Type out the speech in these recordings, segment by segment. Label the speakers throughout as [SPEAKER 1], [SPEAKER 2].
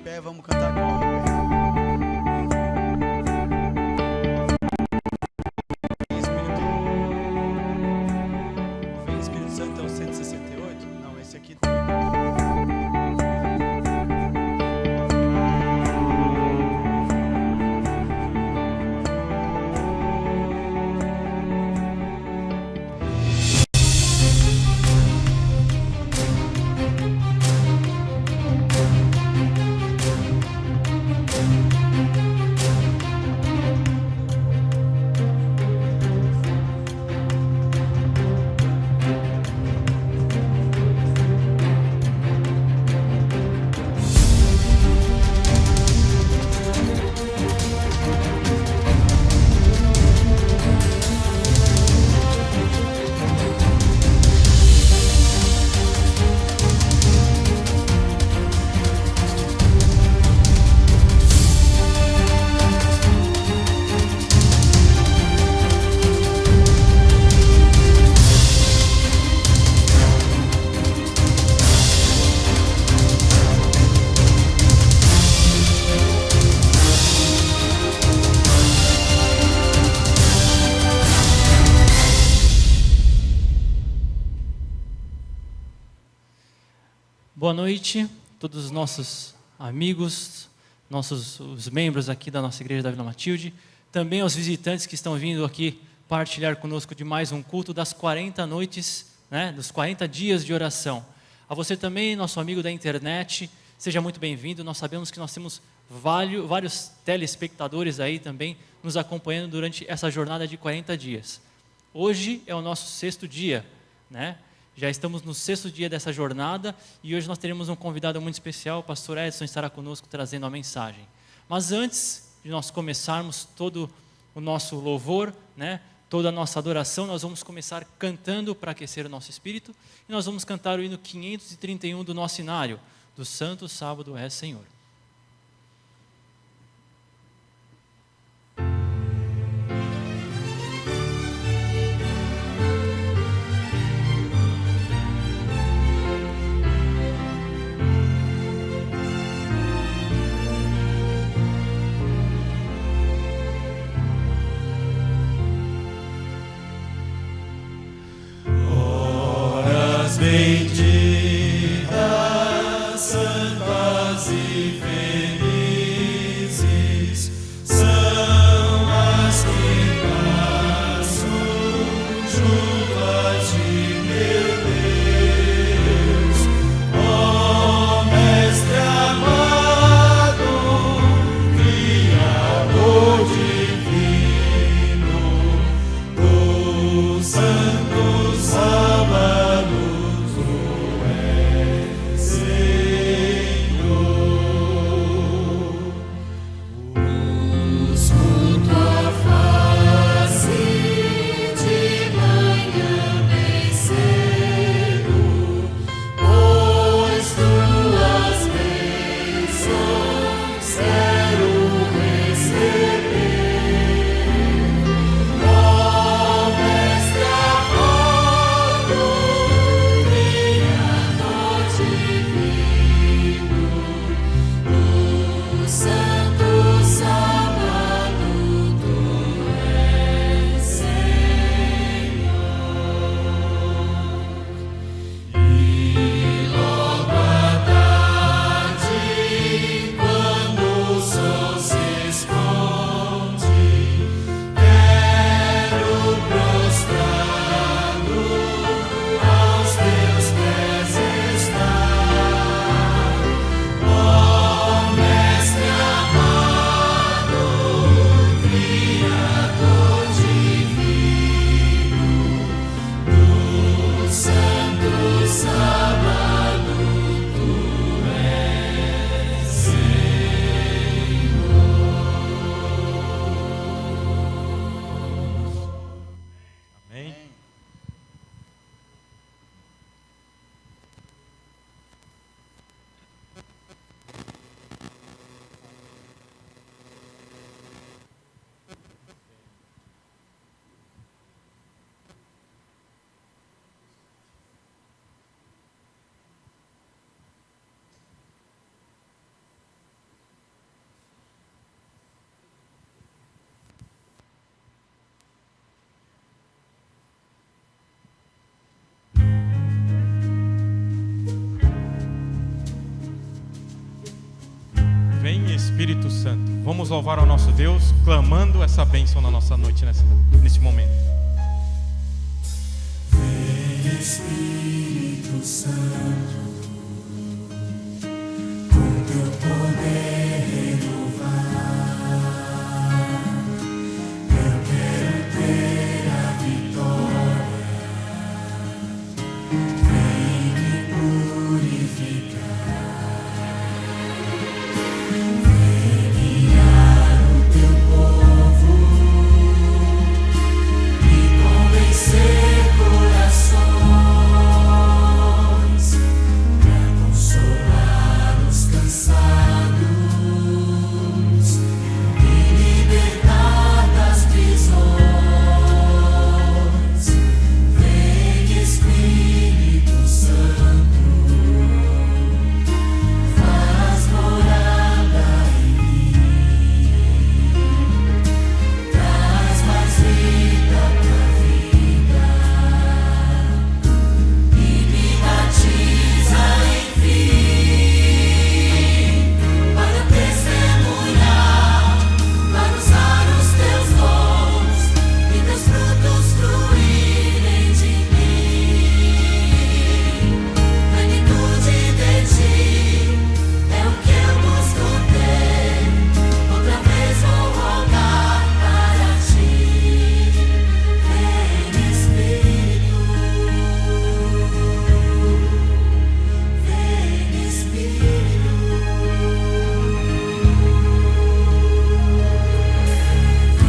[SPEAKER 1] pé, vamos cantar com a Vem Espírito Santo é o 168? Não, esse aqui.
[SPEAKER 2] Boa noite, todos os nossos amigos, os membros aqui da nossa igreja da Vila Matilde, também aos visitantes que estão vindo aqui partilhar conosco de mais um culto das 40 noites, dos 40 dias de oração. A você também, nosso amigo da internet, seja muito bem-vindo. Nós sabemos que nós temos vários telespectadores aí também nos acompanhando durante essa jornada de 40 dias. Hoje é o nosso 6º dia, Já estamos no 6º dia dessa jornada e hoje nós teremos um convidado muito especial, o pastor Edson estará conosco trazendo a mensagem. Mas antes de nós começarmos todo o nosso louvor, toda a nossa adoração, nós vamos começar cantando para aquecer o nosso espírito e nós vamos cantar o hino 531 do nosso inário, do Santo Sábado é Senhor.
[SPEAKER 3] Benditas, santas e felizes são as que passam junto a ti, meu Deus. Ó Mestre amado, Criador divino, do Santo Sábado. Senhor. Vem Espírito Santo. Vamos louvar ao nosso Deus, clamando essa bênção na nossa noite, nesse momento.
[SPEAKER 4] Vem Espírito Santo, com teu poder renovar. Eu quero ter a vitória. Vem me purificar. Vem guiar o teu povo e convencer corações pra consolar os cansados e libertar das prisões. Vem Espírito Santo, faz morada em mim, traz mais vida pra vida e me batiza, enfim, para testemunhar, para usar os teus dons e teus frutos fluírem de mim. Plenitude de ti é o que eu busco ter. Outra vez vou rogar para ti. Vem Espírito, vem Espírito,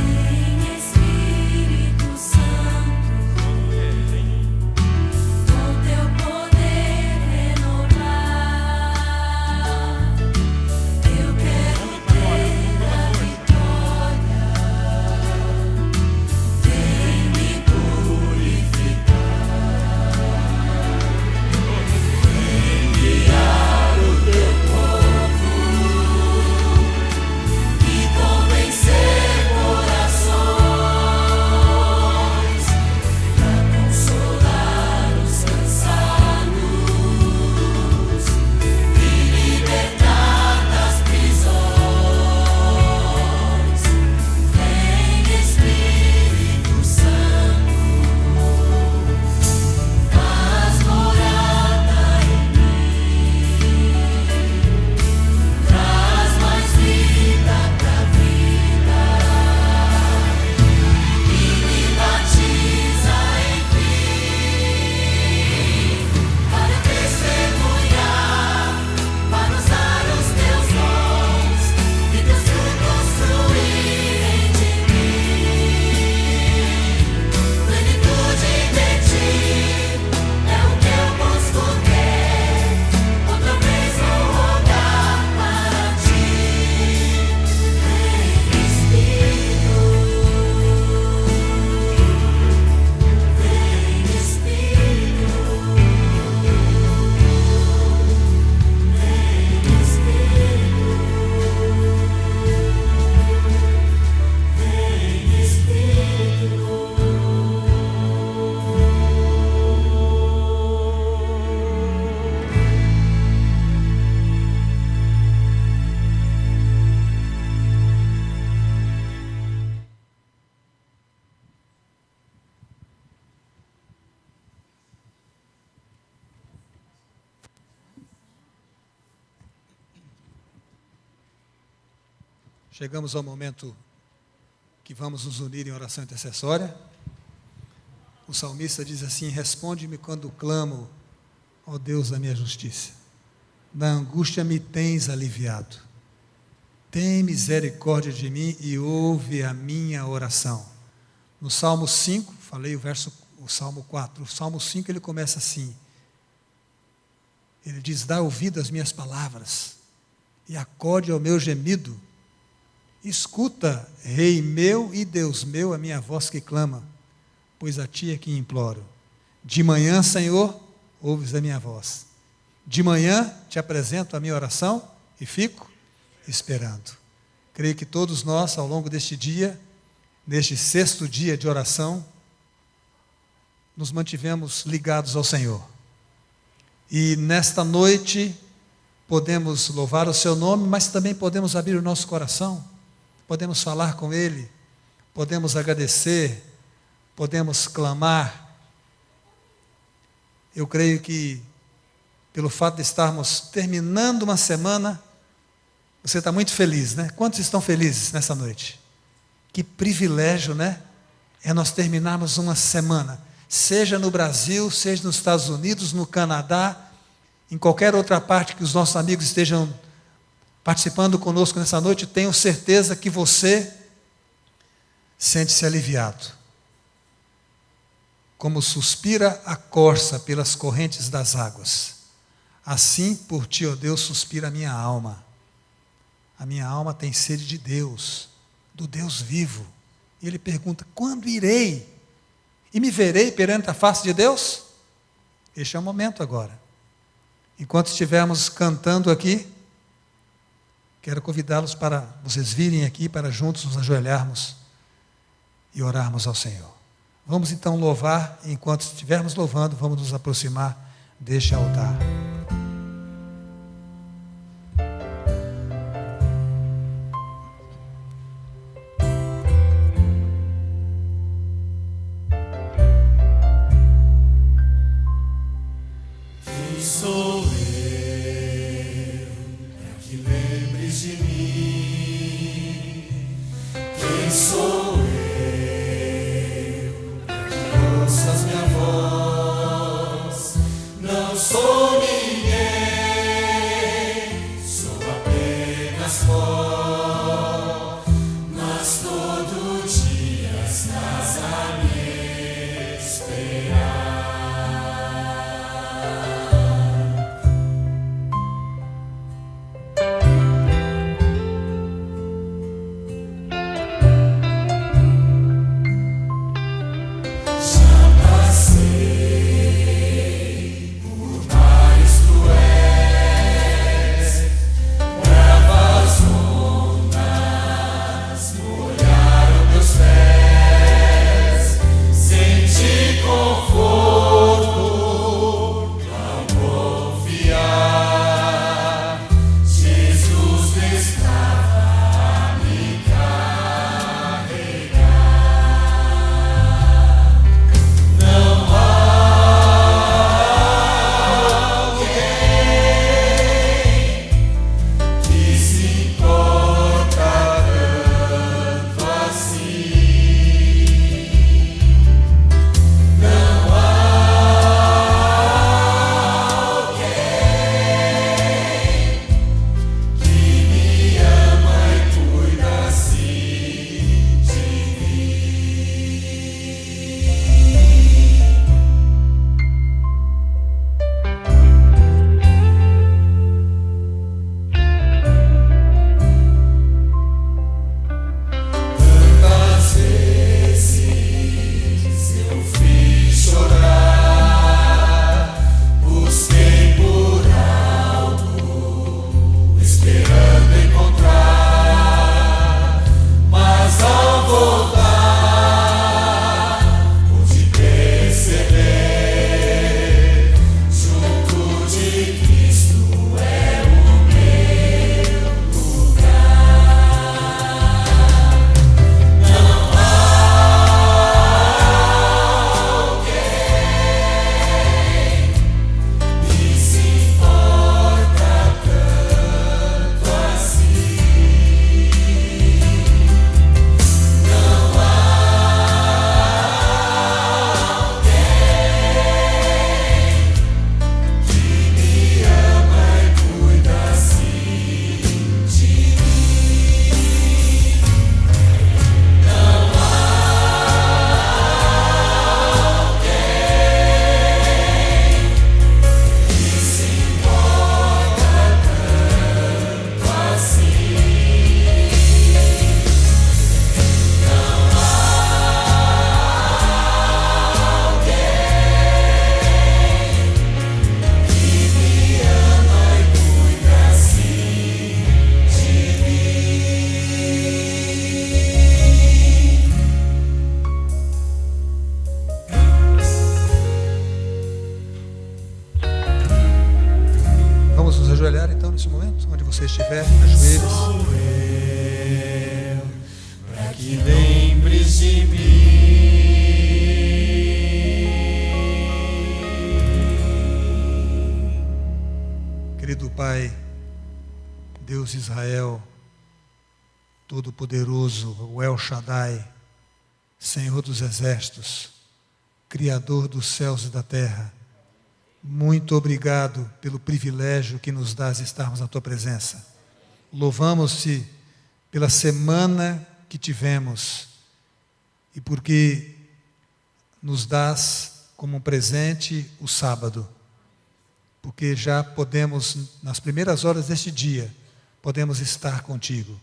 [SPEAKER 4] vem Espírito Santo, com teu poder renovar. Eu quero ter a vitória. Vem me purificar. Vem guiar o teu povo e convencer corações pra consolar os cansados e libertar das prisões. Vem Espírito Santo, faz morada em mim, traz mais vida pra vida e me batiza, enfim, para testemunhar, para usar os teus dons e teus frutos fluírem de mim. Plenitude de ti é o que eu busco ter. Outra vez vou rogar para ti. Vem Espírito, vem Espírito, vem Espírito, vem
[SPEAKER 5] Chegamos ao momento que vamos nos unir em oração intercessória. O salmista diz assim: responde-me quando clamo, ó Deus da minha justiça. Na angústia me tens aliviado. Tem misericórdia de mim e ouve a minha oração. No Salmo 5, falei o Salmo 4, o Salmo 5 ele começa assim. Ele diz: dá ouvido às minhas palavras e acode ao meu gemido. Escuta, Rei meu e Deus meu, a minha voz que clama, pois a ti é que imploro. De manhã, Senhor, ouves a minha voz. De manhã te apresento a minha oração e fico esperando. Creio que todos nós, ao longo deste dia, neste 6º dia de oração, nos mantivemos ligados ao Senhor. E nesta noite, podemos louvar o seu nome, mas também podemos abrir o nosso coração, podemos falar com Ele, podemos agradecer, podemos clamar. Eu creio que, pelo fato de estarmos terminando uma semana, você está muito feliz, né? Quantos estão felizes nessa noite? Que privilégio, né? É nós terminarmos uma semana, seja no Brasil, seja nos Estados Unidos, no Canadá, em qualquer outra parte que os nossos amigos estejam participando conosco nessa noite. Tenho certeza que você sente-se aliviado. Como suspira a corça pelas correntes das águas, assim por ti, ó Deus, suspira a minha alma. A minha alma tem sede de Deus, do Deus vivo. E ele pergunta: quando irei? E me verei perante a face de Deus? Este é o momento agora. Enquanto estivermos cantando aqui, quero convidá-los para vocês virem aqui, para juntos nos ajoelharmos e orarmos ao Senhor. Vamos então louvar, e enquanto estivermos louvando, vamos nos aproximar deste altar.
[SPEAKER 4] Sou eu, para que lembres de mim. Quem sou eu, para que ouças minha voz. Não sou ninguém, sou apenas pó, mas todo dia estás a me esperar. Por mares cruéis, bravas ondas.
[SPEAKER 5] momento, onde você estiver, ajoelhe-se.
[SPEAKER 1] Para que lembres de mim.
[SPEAKER 5] Querido Pai, Deus de Israel, Todo-Poderoso, o El Shaddai, Senhor dos Exércitos, Criador dos céus e da terra, muito obrigado pelo privilégio que nos dás de estarmos na Tua presença. Louvamos-te pela semana que tivemos e porque nos dás como um presente o sábado, porque já podemos, nas primeiras horas deste dia, podemos estar contigo,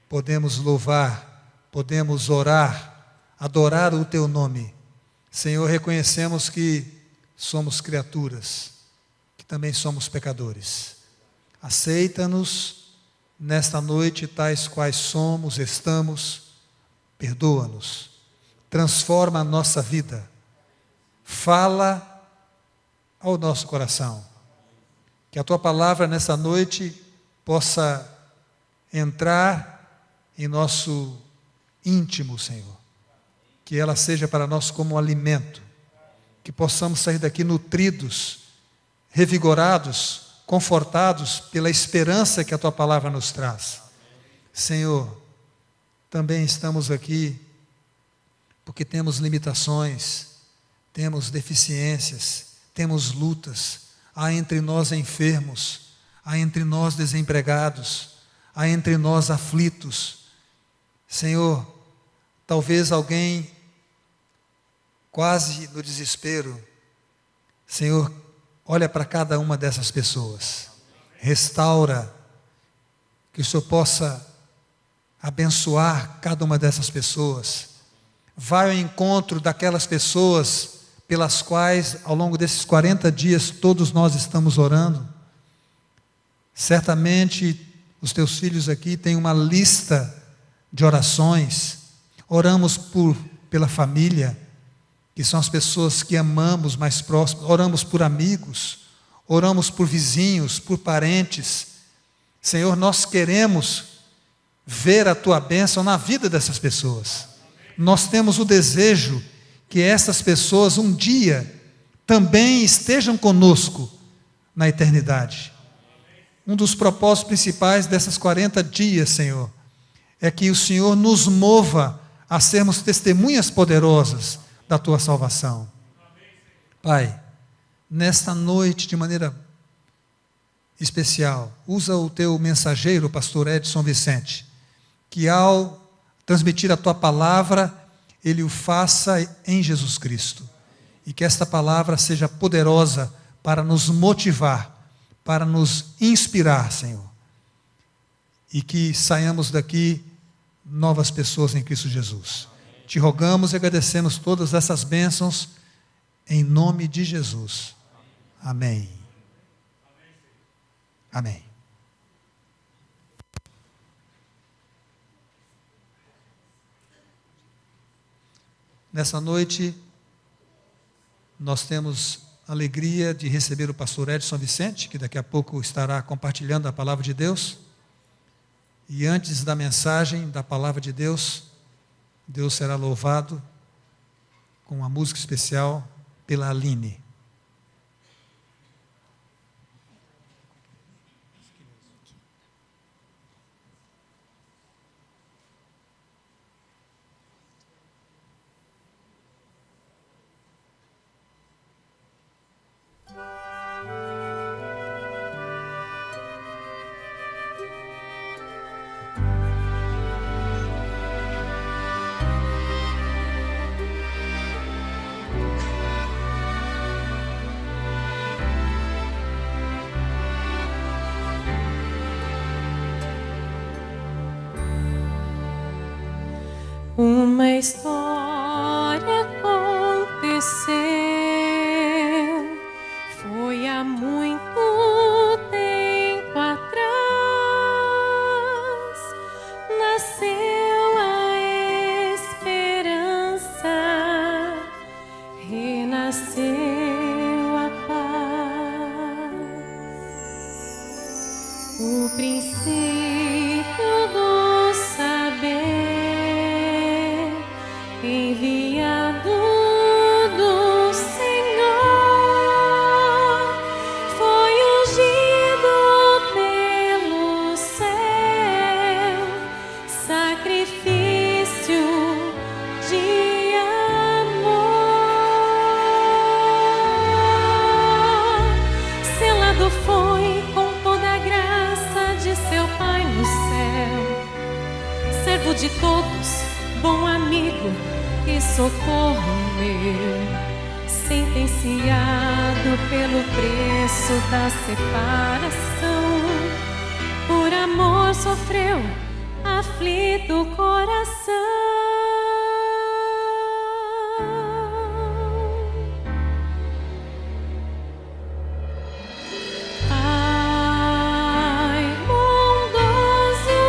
[SPEAKER 5] podemos louvar, podemos orar, adorar o Teu nome. Senhor, reconhecemos que somos criaturas, que também somos pecadores. Aceita-nos nesta noite tais quais somos, estamos, perdoa-nos, transforma a nossa vida, fala ao nosso coração, que a Tua palavra nessa noite possa entrar em nosso íntimo, Senhor, que ela seja para nós como um alimento, que possamos sair daqui nutridos, revigorados, confortados pela esperança que a Tua palavra nos traz. Senhor, também estamos aqui porque temos limitações, temos deficiências, temos lutas, há entre nós enfermos, há entre nós desempregados, há entre nós aflitos. Senhor, talvez alguém quase no desespero. Senhor, olha para cada uma dessas pessoas, restaura, que o Senhor possa abençoar cada uma dessas pessoas, vai ao encontro daquelas pessoas pelas quais ao longo desses 40 dias todos nós estamos orando. Certamente os Teus filhos aqui têm uma lista de orações. Oramos pela família, que são as pessoas que amamos mais próximas, oramos por amigos, oramos por vizinhos, por parentes. Senhor, nós queremos ver a Tua bênção na vida dessas pessoas. Nós temos o desejo que essas pessoas um dia também estejam conosco na eternidade. Um dos propósitos principais dessas 40 dias, Senhor, é que o Senhor nos mova a sermos testemunhas poderosas da Tua salvação. Pai, nesta noite, de maneira especial, usa o Teu mensageiro, o pastor Edson Vicente, que ao transmitir a Tua palavra, ele o faça em Jesus Cristo, e que esta palavra seja poderosa para nos motivar, para nos inspirar, Senhor, e que saiamos daqui novas pessoas em Cristo Jesus. Te rogamos e agradecemos todas essas bênçãos, em nome de Jesus. Amém. Amém. Nessa noite, nós temos a alegria de receber o pastor Edson Vicente, que daqui a pouco estará compartilhando a palavra de Deus. E antes da mensagem da palavra de Deus, Deus será louvado com uma música especial pela Aline.
[SPEAKER 6] Uma história aconteceu, foi há muito tempo atrás, nasceu a esperança, renasceu a paz. o princípio do saber, enviado do Senhor, foi ungido pelo céu, sacrifício de amor. Selado foi com toda a graça de seu Pai no céu, servo de todos, bom amigo e socorro meu, sentenciado pelo preço da separação, por amor sofreu, aflito o coração. Pai bondoso,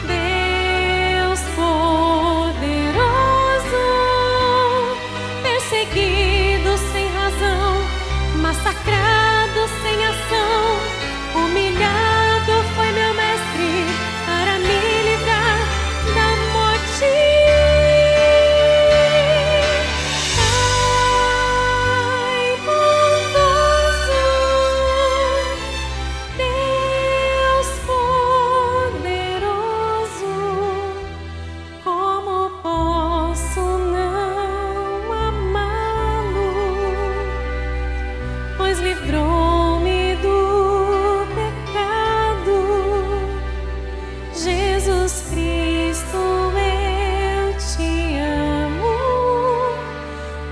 [SPEAKER 6] Deus poderoso, perseguido sem razão, massacrado sem ação, humilhado foi meu mestre para me livrar da morte. Pai bondoso, Deus poderoso, como posso não amá-lo? Pois livrou-me do pecado. Jesus Cristo, eu te amo,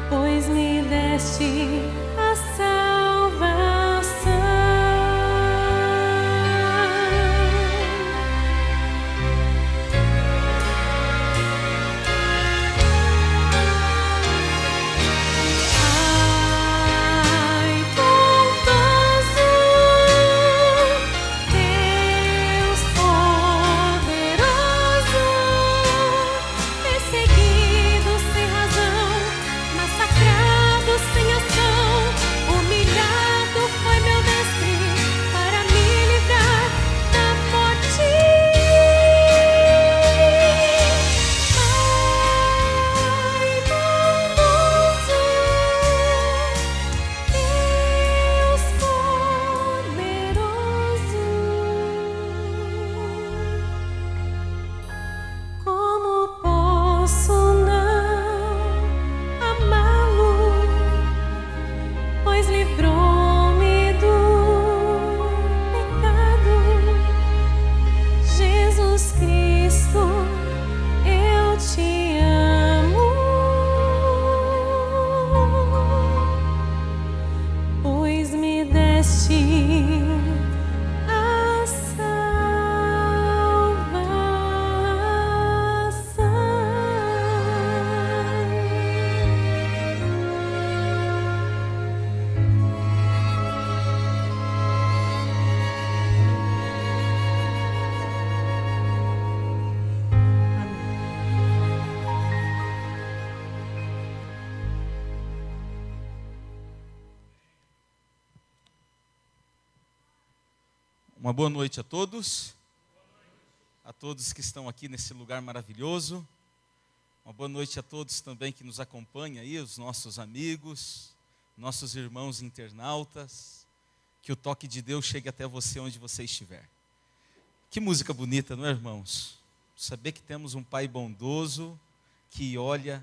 [SPEAKER 6] pois me deste a salvação. Pai bondoso, Deus poderoso, perseguido sem razão, massacrado sem ação, humilhado foi meu mestre para me livrar da morte. Pai bondoso, Deus poderoso, como posso não amá-lo? Pois livrou-me do pecado. Jesus Cristo, eu te amo, pois me deste a
[SPEAKER 1] Uma boa noite a todos que estão aqui nesse lugar maravilhoso. Uma boa noite a todos também que nos acompanham aí, os nossos amigos, nossos irmãos internautas. Que o toque de Deus chegue até você onde você estiver. Que música bonita, não é, irmãos? Saber que temos um Pai bondoso que olha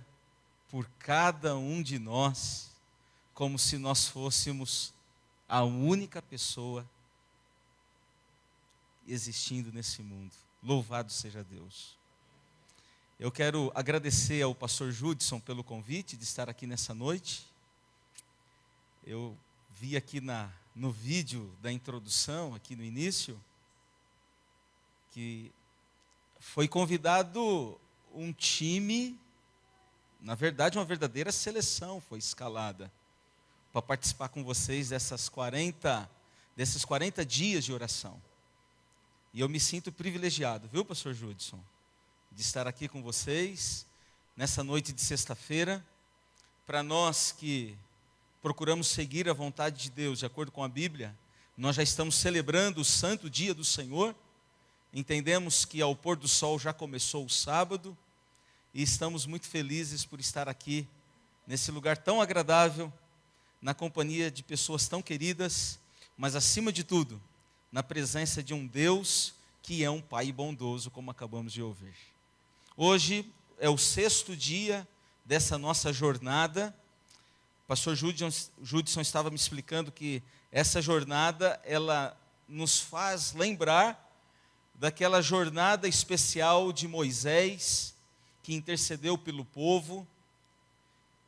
[SPEAKER 1] por cada um de nós como se nós fôssemos a única pessoa existindo nesse mundo. Louvado seja Deus. Eu quero agradecer ao pastor Judson pelo convite de estar aqui nessa noite. Eu vi aqui no vídeo da introdução, aqui no início, que foi convidado um time, na verdade uma verdadeira seleção foi escalada para participar com vocês desses 40 dias de oração. E eu me sinto privilegiado, viu, pastor Judson, de estar aqui com vocês, nessa noite de sexta-feira. Para nós que procuramos seguir a vontade de Deus, de acordo com a Bíblia, Nós já estamos celebrando o santo dia do Senhor. Entendemos que ao pôr do sol já começou o sábado. E estamos muito felizes por estar aqui, nesse lugar tão agradável, na companhia de pessoas tão queridas, mas acima de tudo, na presença de um Deus que é um Pai bondoso, como acabamos de ouvir. Hoje é o 6º dia dessa nossa jornada. O pastor Judson estava me explicando que essa jornada, ela nos faz lembrar daquela jornada especial de Moisés, que intercedeu pelo povo,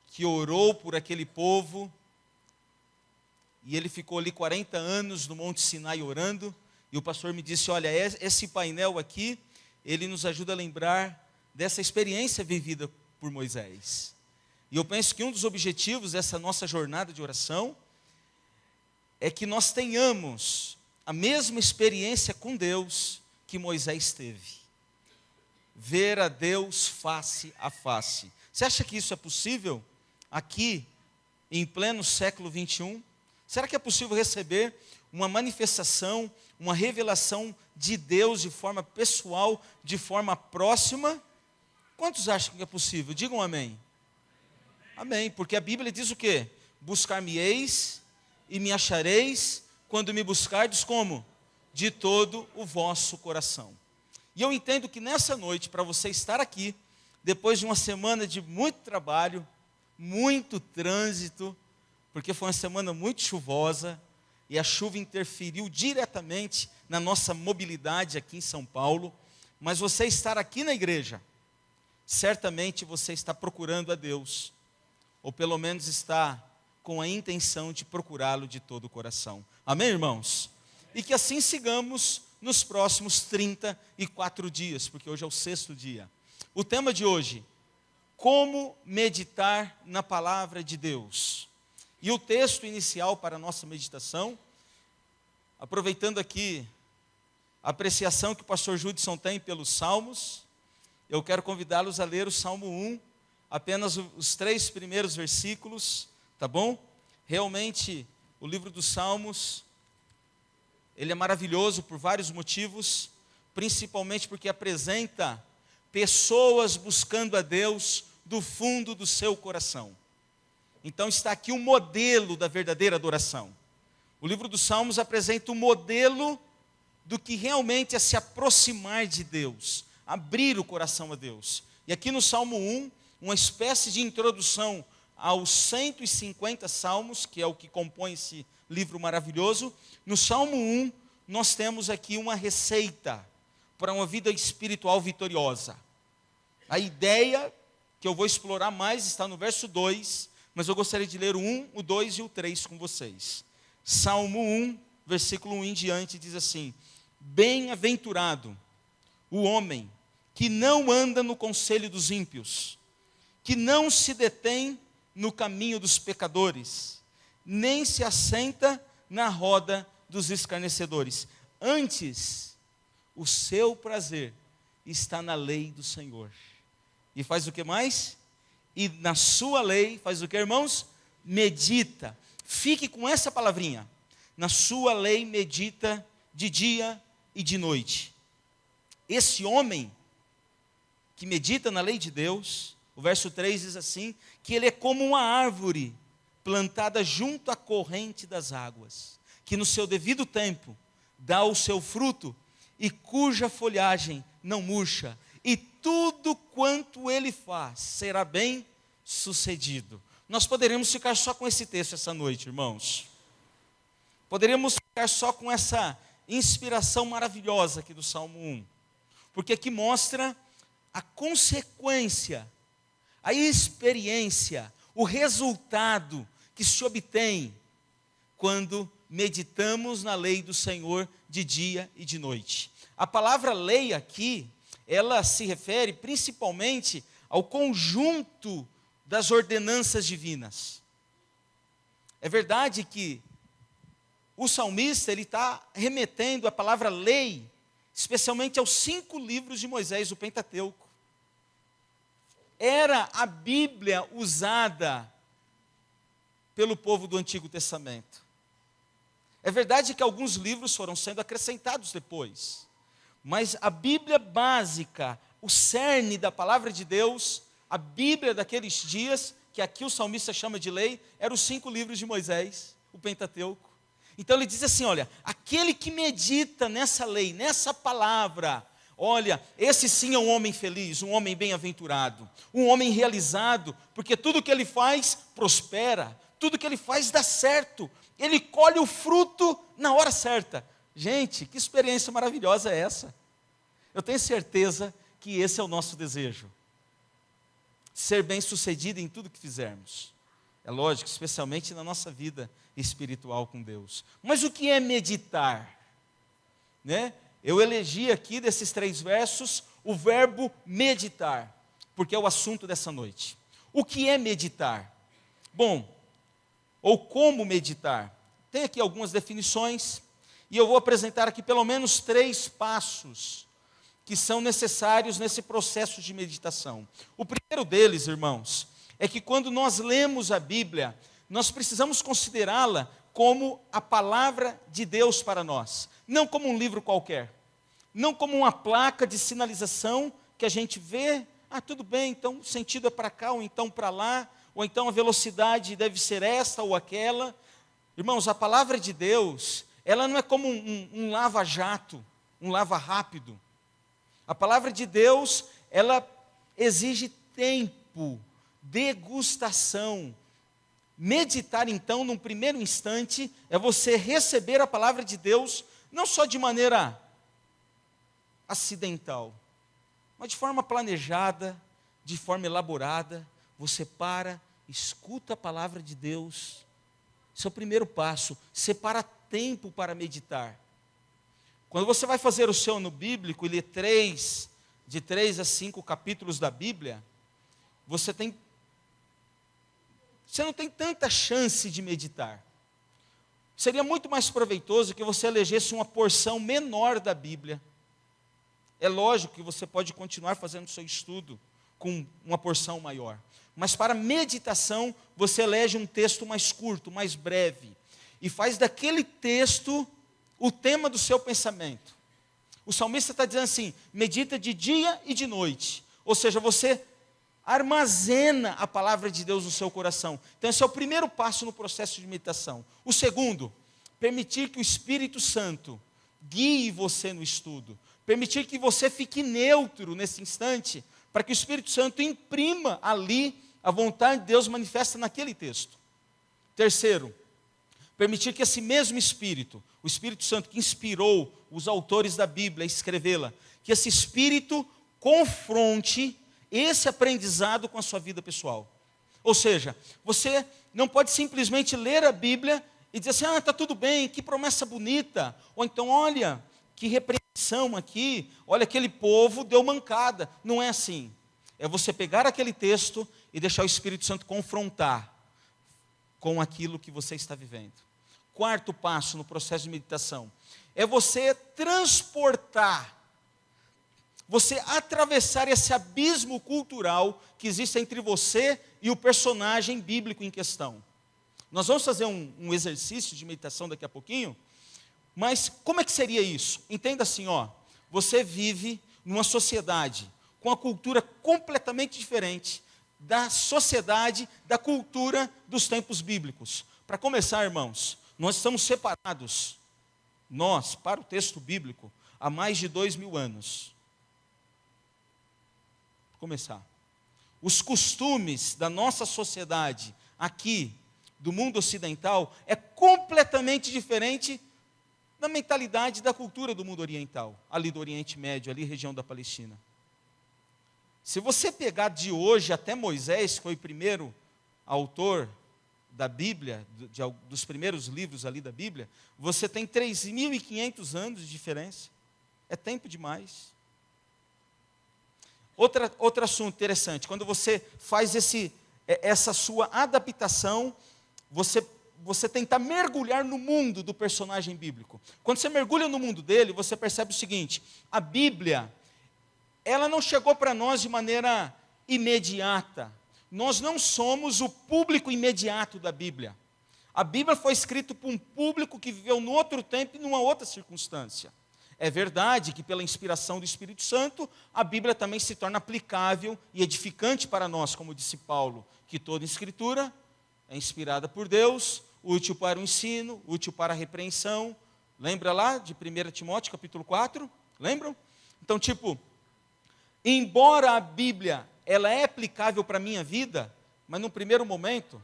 [SPEAKER 1] que orou por aquele povo, e ele ficou ali 40 anos no Monte Sinai orando, e o pastor me disse, olha, esse painel aqui, ele nos ajuda a lembrar dessa experiência vivida por Moisés. E eu penso que um dos objetivos dessa nossa jornada de oração é que nós tenhamos a mesma experiência com Deus que Moisés teve. Ver a Deus face a face. Você acha que isso é possível aqui, em pleno século 21? Será que é possível receber uma manifestação, uma revelação de Deus de forma pessoal, de forma próxima? Quantos acham que é possível? Digam amém. Amém, porque a Bíblia diz o quê? Buscar-me-eis e me achareis quando me buscardes como? De todo o vosso coração. E eu entendo que nessa noite, para você estar aqui, depois de uma semana de muito trabalho, muito trânsito, porque foi uma semana muito chuvosa, e a chuva interferiu diretamente na nossa mobilidade aqui em São Paulo, mas você estar aqui na igreja, certamente você está procurando a Deus, ou pelo menos está com a intenção de procurá-lo de todo o coração. Amém, irmãos? E que assim sigamos nos próximos 34 dias, porque hoje é o 6º dia. O tema de hoje, como meditar na palavra de Deus. E o texto inicial para a nossa meditação, aproveitando aqui a apreciação que o pastor Judson tem pelos Salmos, eu quero convidá-los a ler o Salmo 1, apenas os 3 primeiros versículos, tá bom? Realmente, o livro dos Salmos, ele é maravilhoso por vários motivos, principalmente porque apresenta pessoas buscando a Deus do fundo do seu coração. Então está aqui o modelo da verdadeira adoração. O livro dos Salmos apresenta o modelo do que realmente é se aproximar de Deus, abrir o coração a Deus. E aqui no Salmo 1, uma espécie de introdução aos 150 salmos, que é o que compõe esse livro maravilhoso. No Salmo 1, nós temos aqui uma receita para uma vida espiritual vitoriosa. A ideia que eu vou explorar mais está no verso 2, mas eu gostaria de ler o 1, o 2 e o 3 com vocês. Salmo 1, versículo 1 em diante, diz assim: Bem-aventurado o homem que não anda no conselho dos ímpios, que não se detém no caminho dos pecadores, nem se assenta na roda dos escarnecedores. Antes, o seu prazer está na lei do Senhor. E faz o que mais? E na sua lei, faz o que, irmãos? Medita. Fique com essa palavrinha. Na sua lei medita de dia e de noite. Esse homem que medita na lei de Deus, o verso 3 diz assim, que ele é como uma árvore plantada junto à corrente das águas, que no seu devido tempo dá o seu fruto e cuja folhagem não murcha, e tudo quanto ele faz será bem sucedido. Nós poderíamos ficar só com esse texto essa noite, irmãos. Poderíamos ficar só com essa inspiração maravilhosa aqui do Salmo 1, porque aqui mostra a consequência, a experiência, o resultado que se obtém quando meditamos na lei do Senhor de dia e de noite. A palavra lei aqui, ela se refere principalmente ao conjunto das ordenanças divinas. É verdade que o salmista ele está remetendo a palavra lei, especialmente aos 5 livros de Moisés, o Pentateuco. Era a Bíblia usada pelo povo do Antigo Testamento. É verdade que alguns livros foram sendo acrescentados depois, mas a Bíblia básica, o cerne da palavra de Deus, a Bíblia daqueles dias, que aqui o salmista chama de lei, eram os 5 livros de Moisés, o Pentateuco. Então ele diz assim, olha, aquele que medita nessa lei, nessa palavra, olha, esse sim é um homem feliz, um homem bem-aventurado, um homem realizado, porque tudo que ele faz prospera, tudo que ele faz dá certo, ele colhe o fruto na hora certa. Gente, que experiência maravilhosa é essa? Eu tenho certeza que esse é o nosso desejo. Ser bem-sucedido em tudo que fizermos. É lógico, especialmente na nossa vida espiritual com Deus. Mas o que é meditar? Né? Eu elegi aqui desses 3 versos o verbo meditar, porque é o assunto dessa noite. O que é meditar? Bom, ou como meditar? Tem aqui algumas definições, e eu vou apresentar aqui pelo menos 3 passos que são necessários nesse processo de meditação. O primeiro deles, irmãos, é que quando nós lemos a Bíblia, nós precisamos considerá-la como a palavra de Deus para nós, não como um livro qualquer, não como uma placa de sinalização que a gente vê, tudo bem, então o sentido é para cá, ou então para lá, ou então a velocidade deve ser esta ou aquela. Irmãos, a palavra de Deus, ela não é como um lava-jato, um lava-rápido. A palavra de Deus, ela exige tempo, degustação. Meditar, então, num primeiro instante, é você receber a palavra de Deus, não só de maneira acidental, mas de forma planejada, de forma elaborada. Você para, escuta a palavra de Deus. Esse é o primeiro passo. Separa tempo para meditar. Quando você vai fazer o seu ano bíblico e ler de 3 a 5 capítulos da Bíblia, você não tem tanta chance de meditar. Seria muito mais proveitoso que você elegesse uma porção menor da Bíblia. É lógico que você pode continuar fazendo o seu estudo com uma porção maior. Mas para meditação, você elege um texto mais curto, mais breve. E faz daquele texto o tema do seu pensamento. O salmista está dizendo assim, medita de dia e de noite. Ou seja, você armazena a palavra de Deus no seu coração. Então esse é o primeiro passo no processo de meditação. O segundo, permitir que o Espírito Santo guie você no estudo. Permitir que você fique neutro nesse instante, para que o Espírito Santo imprima ali a vontade de Deus manifesta naquele texto. Terceiro, permitir que esse mesmo Espírito, o Espírito Santo que inspirou os autores da Bíblia a escrevê-la, que esse Espírito confronte esse aprendizado com a sua vida pessoal. Ou seja, você não pode simplesmente ler a Bíblia e dizer assim, está tudo bem, que promessa bonita. Ou então, olha, que repreensão aqui, olha, aquele povo deu mancada. Não é assim. É você pegar aquele texto e deixar o Espírito Santo confrontar com aquilo que você está vivendo. Quarto passo no processo de meditação é você transportar, você atravessar esse abismo cultural que existe entre você e o personagem bíblico em questão. Nós vamos fazer um exercício de meditação daqui a pouquinho, mas como é que seria isso? Entenda assim, você vive numa sociedade com uma cultura completamente diferente da sociedade, da cultura dos tempos bíblicos. Para começar, irmãos, nós estamos separados, para o texto bíblico, há mais de 2000 anos. Para começar, os costumes da nossa sociedade aqui, do mundo ocidental, é completamente diferente da mentalidade da cultura do mundo oriental, ali do Oriente Médio, ali região da Palestina. Se você pegar de hoje até Moisés, que foi o primeiro autor da Bíblia, dos primeiros livros ali da Bíblia, você tem 3.500 anos de diferença. É tempo demais. Outro assunto interessante, quando você faz essa sua adaptação, você tentar mergulhar no mundo do personagem bíblico. Quando você mergulha no mundo dele, você percebe o seguinte, a Bíblia, ela não chegou para nós de maneira imediata. Nós não somos o público imediato da Bíblia. A Bíblia foi escrita para um público que viveu no outro tempo e numa outra circunstância. É verdade que pela inspiração do Espírito Santo, a Bíblia também se torna aplicável e edificante para nós, como disse Paulo, que toda escritura é inspirada por Deus, útil para o ensino, útil para a repreensão. Lembra lá de 1 Timóteo capítulo 4? Lembram? Então, embora a Bíblia ela é aplicável para a minha vida, mas no primeiro momento,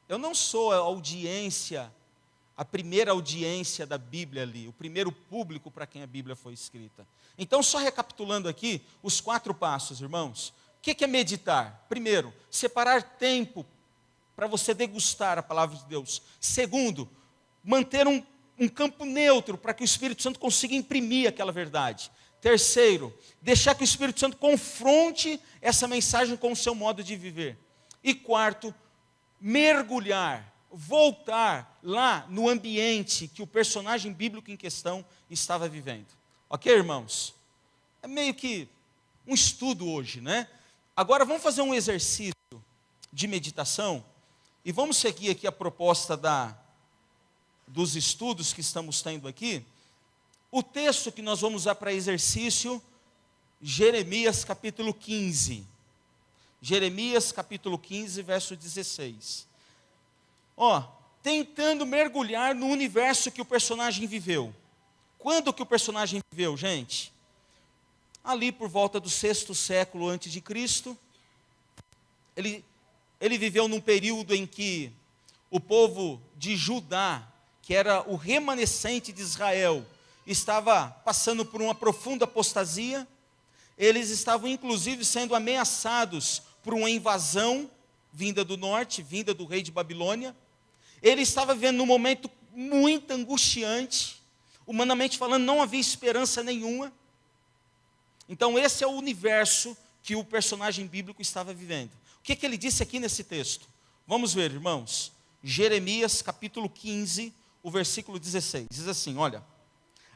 [SPEAKER 1] eu não sou a primeira audiência da Bíblia ali, o primeiro público para quem a Bíblia foi escrita. Então, só recapitulando aqui, os 4 passos, irmãos. O que é meditar? Primeiro, separar tempo para você degustar a palavra de Deus. Segundo, manter um campo neutro para que o Espírito Santo consiga imprimir aquela verdade. Terceiro, deixar que o Espírito Santo confronte essa mensagem com o seu modo de viver. E quarto, mergulhar, voltar lá no ambiente que o personagem bíblico em questão estava vivendo. Ok, irmãos? É meio que um estudo hoje, né? Agora vamos fazer um exercício de meditação e vamos seguir aqui a proposta dos estudos que estamos tendo aqui. O texto que nós vamos usar para exercício, Jeremias capítulo 15. Jeremias capítulo 15, verso 16. Tentando mergulhar no universo que o personagem viveu. Quando que o personagem viveu, gente? Ali por volta do 6º século antes de Cristo. Ele viveu num período em que o povo de Judá, que era o remanescente de Israel, estava passando por uma profunda apostasia. Eles estavam inclusive sendo ameaçados por uma invasão vinda do norte, vinda do rei de Babilônia. Ele estava vivendo num momento muito angustiante, humanamente falando, não havia esperança nenhuma. Então esse é o universo que o personagem bíblico estava vivendo. O que ele disse aqui nesse texto? Vamos ver, irmãos. Jeremias capítulo 15, o versículo 16. Diz assim, olha: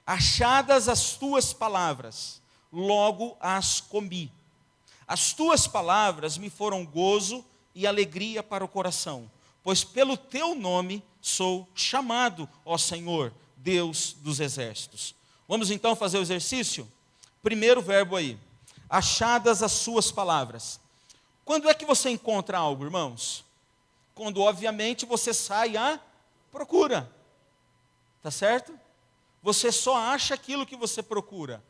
[SPEAKER 1] achadas as tuas palavras, logo as comi. As tuas palavras me foram gozo e alegria para o coração, pois pelo teu nome sou chamado, ó Senhor, Deus dos exércitos. Vamos então fazer o exercício? Primeiro verbo aí, achadas as suas palavras. Quando é que você encontra algo, irmãos? Quando obviamente você sai à procura, tá certo? Você só acha aquilo que você procura.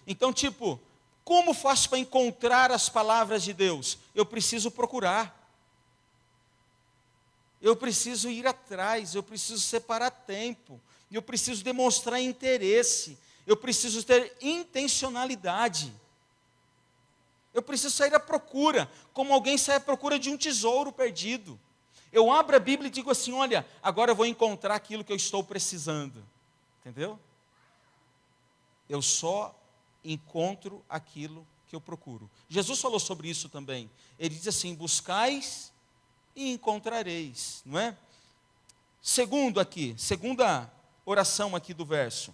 [SPEAKER 1] Então, como faço para encontrar as palavras de Deus? Eu preciso procurar. Eu preciso ir atrás, eu preciso separar tempo, eu preciso demonstrar interesse, eu preciso ter intencionalidade. Eu preciso sair à procura, como alguém sai à procura de um tesouro perdido. Eu abro a Bíblia e digo assim, olha, agora eu vou encontrar aquilo que eu estou precisando. Entendeu? Eu só encontro aquilo que eu procuro. Jesus falou sobre isso também. Ele diz assim, buscais e encontrareis, não é? Segunda oração aqui do verso.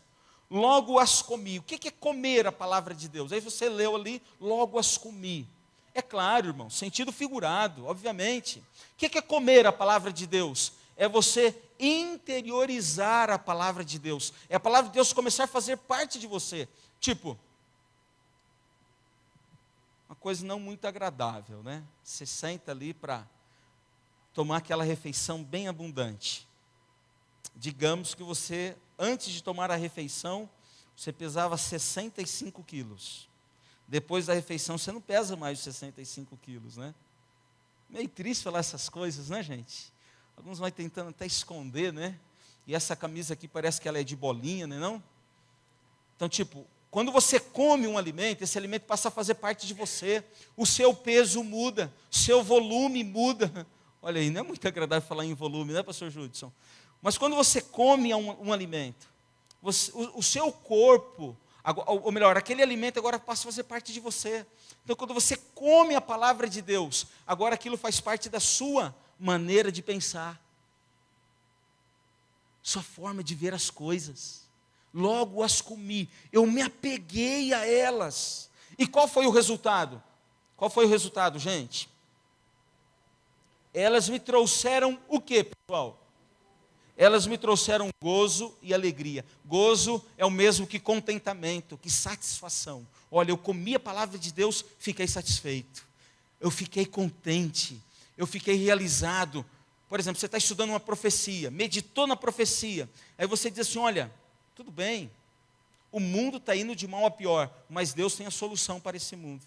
[SPEAKER 1] Logo as comi. O que é comer a palavra de Deus? Aí você leu ali, logo as comi. É claro, irmão, sentido figurado, obviamente. O que é comer a palavra de Deus? É você interiorizar a palavra de Deus. É a palavra de Deus começar a fazer parte de você. Uma coisa não muito agradável, né? Você senta ali para tomar aquela refeição bem abundante. Digamos que você, antes de tomar a refeição, você pesava 65 quilos. Depois da refeição, você não pesa mais de 65 quilos, né? Meio triste falar essas coisas, né, gente? Alguns vão tentando até esconder, né? E essa camisa aqui parece que ela é de bolinha, né, não? Então, quando você come um alimento, esse alimento passa a fazer parte de você. O seu peso muda, o seu volume muda. Olha aí, não é muito agradável falar em volume, né, pastor Judson? Mas quando você come um alimento, o seu corpo, ou melhor, aquele alimento agora passa a fazer parte de você. Então, quando você come a palavra de Deus, agora aquilo faz parte da sua maneira de pensar, sua forma de ver as coisas. Logo as comi, eu me apeguei a elas. E qual foi o resultado? Qual foi o resultado, gente? Elas me trouxeram o que, pessoal? elas me trouxeram gozo e alegria. Gozo é o mesmo que contentamento, que satisfação. Olha, eu comi a palavra de Deus, fiquei satisfeito. Eu fiquei contente, eu fiquei realizado. Por exemplo, você está estudando uma profecia, meditou na profecia, aí você diz assim, olha, tudo bem, o mundo está indo de mal a pior, mas Deus tem a solução para esse mundo.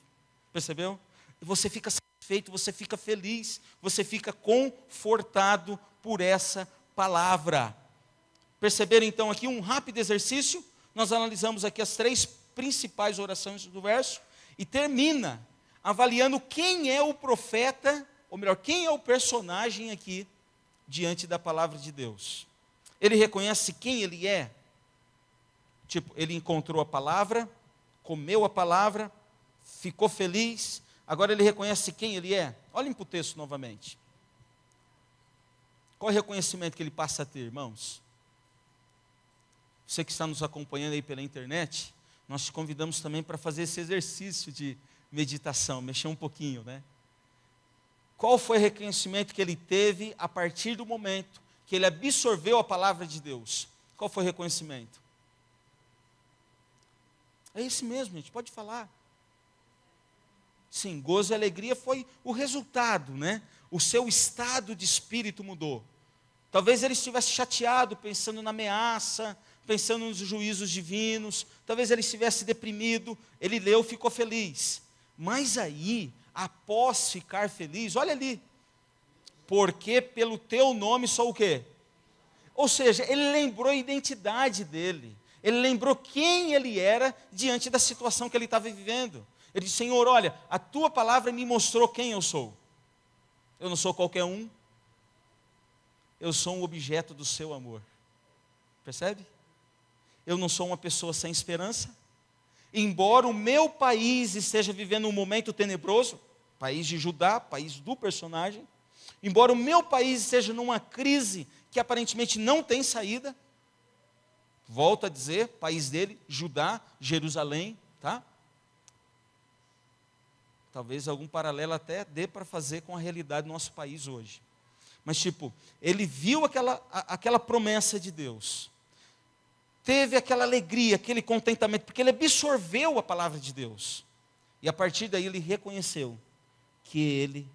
[SPEAKER 1] Percebeu? E você fica satisfeito, você fica feliz, você fica confortado por essa palavra. Perceberam então aqui um rápido exercício? Nós analisamos aqui as 3 principais orações do verso e termina avaliando quem é o profeta, ou melhor, quem é o personagem aqui diante da palavra de Deus. Ele reconhece quem ele é. Tipo, ele encontrou a palavra, comeu a palavra, ficou feliz, agora ele reconhece quem ele é. Olhem para o texto novamente. Qual é o reconhecimento que ele passa a ter, irmãos? Você que está nos acompanhando aí pela internet, nós te convidamos também para fazer esse exercício de meditação, mexer um pouquinho, né? Qual foi o reconhecimento que ele teve a partir do momento que ele absorveu a palavra de Deus? Qual foi o reconhecimento? É esse mesmo, gente, pode falar. Sim, gozo e alegria foi o resultado, né? O seu estado de espírito mudou. Talvez ele estivesse chateado, pensando na ameaça, pensando nos juízos divinos, talvez ele estivesse deprimido, ele leu, ficou feliz. Mas aí, após ficar feliz, olha ali, porque pelo teu nome sou o quê? Ou seja, ele lembrou a identidade dele, ele lembrou quem ele era diante da situação que ele estava vivendo. Ele disse, Senhor, olha, a tua palavra me mostrou quem eu sou. Eu não sou qualquer um, eu sou um objeto do seu amor. Percebe? Eu não sou uma pessoa sem esperança. Embora o meu país esteja vivendo um momento tenebroso, país de Judá, país do personagem, embora o meu país esteja numa crise que aparentemente não tem saída, volto a dizer, país dele, Judá, Jerusalém, tá? Talvez algum paralelo até dê para fazer com a realidade do nosso país hoje. Mas tipo, ele viu aquela promessa de Deus, teve aquela alegria, aquele contentamento, porque ele absorveu a palavra de Deus. E a partir daí ele reconheceu que ele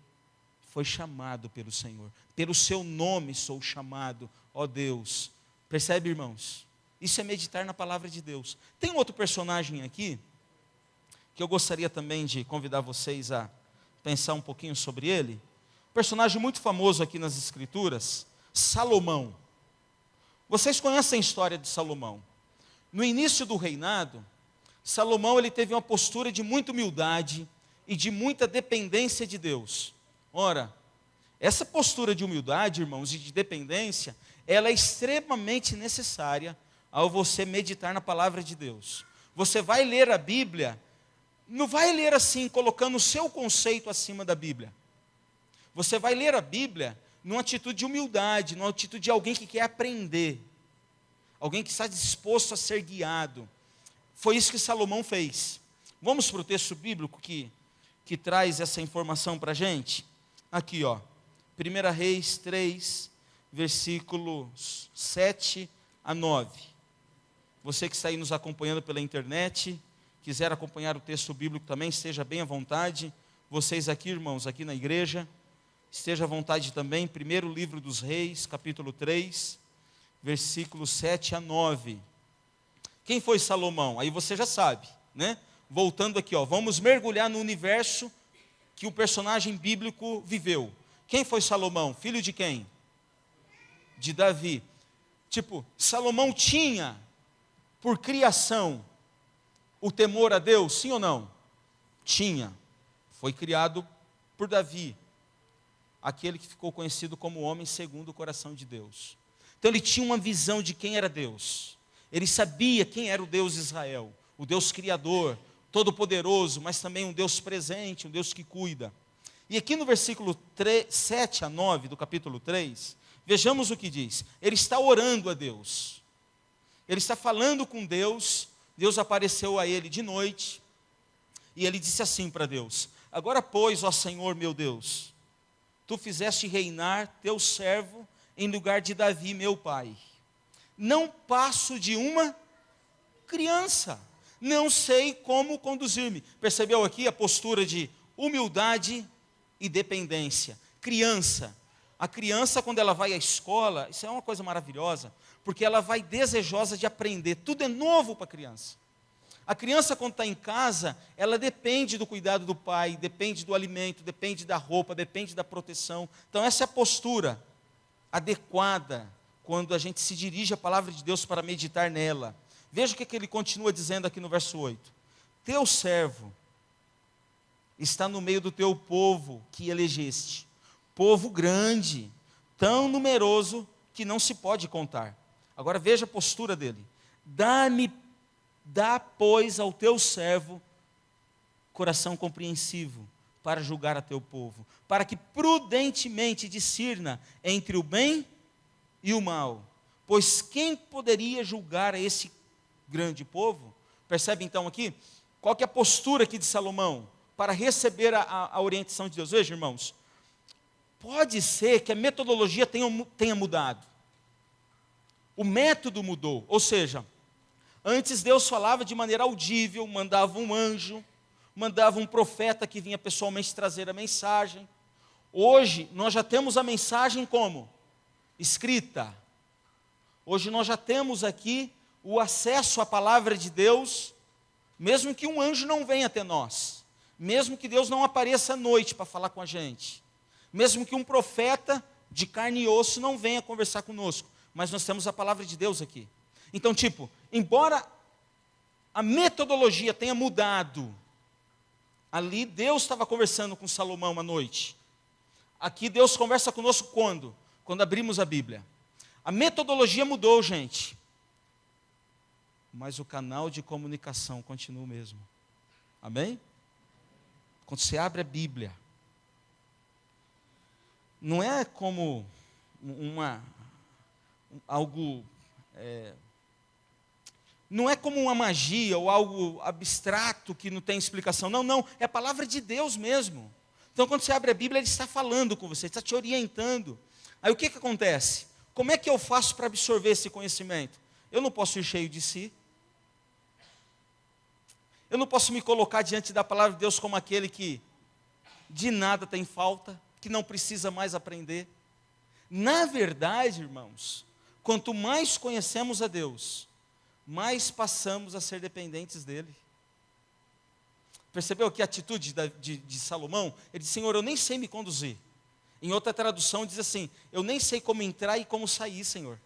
[SPEAKER 1] foi chamado pelo Senhor. Pelo seu nome sou chamado, ó Deus. Percebe, irmãos? Isso é meditar na palavra de Deus. Tem um outro personagem aqui, que eu gostaria também de convidar vocês a pensar um pouquinho sobre ele. Personagem muito famoso aqui nas Escrituras, Salomão. Vocês conhecem a história de Salomão. No início do reinado, Salomão ele teve uma postura de muita humildade e de muita dependência de Deus. Ora, essa postura de humildade, irmãos, e de dependência, ela é extremamente necessária ao você meditar na palavra de Deus. Você vai ler a Bíblia, não vai ler assim, colocando o seu conceito acima da Bíblia. Você vai ler a Bíblia numa atitude de humildade, numa atitude de alguém que quer aprender, alguém que está disposto a ser guiado. Foi isso que Salomão fez. Vamos para o texto bíblico que traz essa informação para a gente? Aqui, ó, 1 Reis 3, versículos 7 a 9. Você que está aí nos acompanhando pela internet, quiser acompanhar o texto bíblico também, esteja bem à vontade. Vocês aqui, irmãos, aqui na igreja, esteja à vontade também. Primeiro livro dos Reis, capítulo 3, versículos 7 a 9. Quem foi Salomão? Aí você já sabe, né? Voltando aqui, ó, vamos mergulhar no universo que o personagem bíblico viveu. Quem foi Salomão? Filho de quem? De Davi. Tipo, Salomão tinha, por criação, o temor a Deus, sim ou não? Tinha. Foi criado por Davi, aquele que ficou conhecido como homem segundo o coração de Deus. Então ele tinha uma visão de quem era Deus. Ele sabia quem era o Deus de Israel, o Deus criador, todo-poderoso, mas também um Deus presente, um Deus que cuida. E aqui no versículo 7 a 9 do capítulo 3, vejamos o que diz. Ele está orando a Deus. Ele está falando com Deus. Deus apareceu a ele de noite. E ele disse assim para Deus: agora, pois, ó Senhor meu Deus, tu fizeste reinar teu servo em lugar de Davi, meu pai. Não passo de uma criança. Não sei como conduzir-me. Percebeu aqui a postura de humildade e dependência. Criança. A criança, quando ela vai à escola, isso é uma coisa maravilhosa, porque ela vai desejosa de aprender. Tudo é novo para a criança. A criança, quando está em casa, ela depende do cuidado do pai, depende do alimento, depende da roupa, depende da proteção. Então, essa é a postura adequada quando a gente se dirige à palavra de Deus para meditar nela. Veja o que ele continua dizendo aqui no verso 8. Teu servo está no meio do teu povo que elegeste, povo grande, tão numeroso que não se pode contar. Agora veja a postura dele. Dá, pois, ao teu servo coração compreensivo para julgar a teu povo, para que prudentemente discirna entre o bem e o mal. Pois quem poderia julgar a esse grande povo? Percebe então aqui? Qual que é a postura aqui de Salomão para receber a orientação de Deus? Veja, irmãos, pode ser que a metodologia tenha mudado. O método mudou, ou seja, antes Deus falava de maneira audível, mandava um anjo, mandava um profeta que vinha pessoalmente trazer a mensagem. Hoje nós já temos a mensagem como? Escrita. Hoje nós já temos aqui o acesso à palavra de Deus, mesmo que um anjo não venha até nós, mesmo que Deus não apareça à noite para falar com a gente, mesmo que um profeta de carne e osso não venha conversar conosco, mas nós temos a palavra de Deus aqui. Então, embora a metodologia tenha mudado, ali Deus estava conversando com Salomão à noite. Aqui Deus conversa conosco quando? Quando abrimos a Bíblia. A metodologia mudou, gente. Mas o canal de comunicação continua o mesmo. Amém? Quando você abre a Bíblia, não é como não é como uma magia ou algo abstrato que não tem explicação. Não, é a palavra de Deus mesmo. Então, quando você abre a Bíblia, Ele está falando com você, está te orientando. Aí o que acontece? Como é que eu faço para absorver esse conhecimento? Eu não posso ir cheio de si. Eu não posso me colocar diante da palavra de Deus como aquele que de nada tem falta, que não precisa mais aprender. Na verdade, irmãos, quanto mais conhecemos a Deus, mais passamos a ser dependentes dEle. Percebeu que a atitude de Salomão? Ele disse, Senhor, eu nem sei me conduzir. Em outra tradução diz assim, eu nem sei como entrar e como sair, Senhor.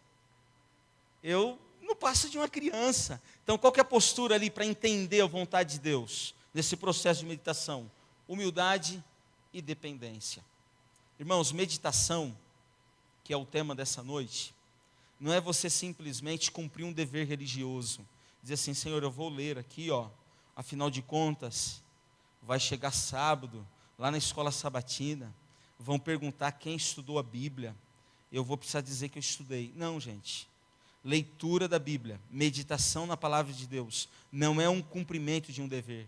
[SPEAKER 1] Eu não passo de uma criança. Então, qual que é a postura ali para entender a vontade de Deus, nesse processo de meditação? Humildade e dependência. Irmãos, meditação, que é o tema dessa noite, não é você simplesmente cumprir um dever religioso. Dizer assim, Senhor, eu vou ler aqui, afinal de contas, vai chegar sábado, lá na escola sabatina, vão perguntar quem estudou a Bíblia, eu vou precisar dizer que eu estudei. Não, gente. Leitura da Bíblia, meditação na palavra de Deus, não é um cumprimento de um dever.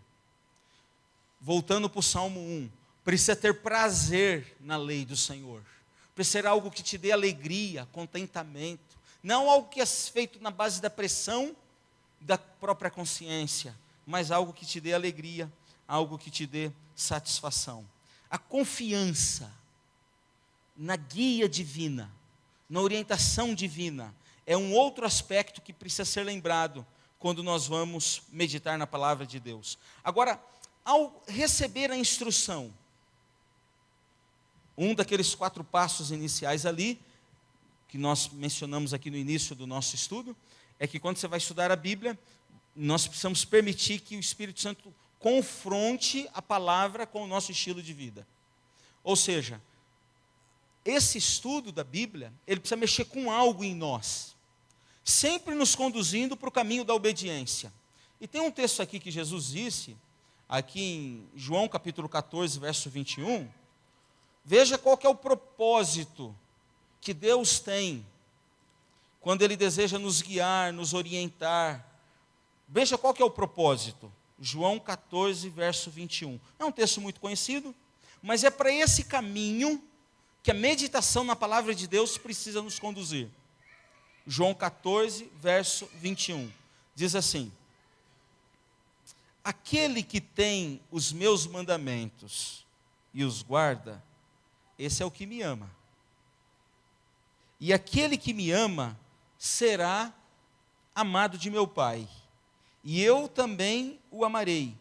[SPEAKER 1] Voltando para o Salmo 1, precisa ter prazer na lei do Senhor. Precisa ser algo que te dê alegria, contentamento. Não algo que é feito na base da pressão da própria consciência, mas algo que te dê alegria, algo que te dê satisfação. A confiança na guia divina, na orientação divina, é um outro aspecto que precisa ser lembrado quando nós vamos meditar na palavra de Deus. Agora, ao receber a instrução, um daqueles 4 passos iniciais ali, que nós mencionamos aqui no início do nosso estudo, é que quando você vai estudar a Bíblia, nós precisamos permitir que o Espírito Santo confronte a palavra com o nosso estilo de vida. Ou seja, esse estudo da Bíblia, ele precisa mexer com algo em nós, sempre nos conduzindo para o caminho da obediência. E tem um texto aqui que Jesus disse, aqui em João capítulo 14, verso 21, veja qual que é o propósito que Deus tem, quando Ele deseja nos guiar, nos orientar. Veja qual que é o propósito. João 14, verso 21. É um texto muito conhecido, mas é para esse caminho que a meditação na palavra de Deus precisa nos conduzir. João 14, verso 21, diz assim: aquele que tem os meus mandamentos e os guarda, esse é o que me ama. E aquele que me ama será amado de meu Pai, e eu também o amarei,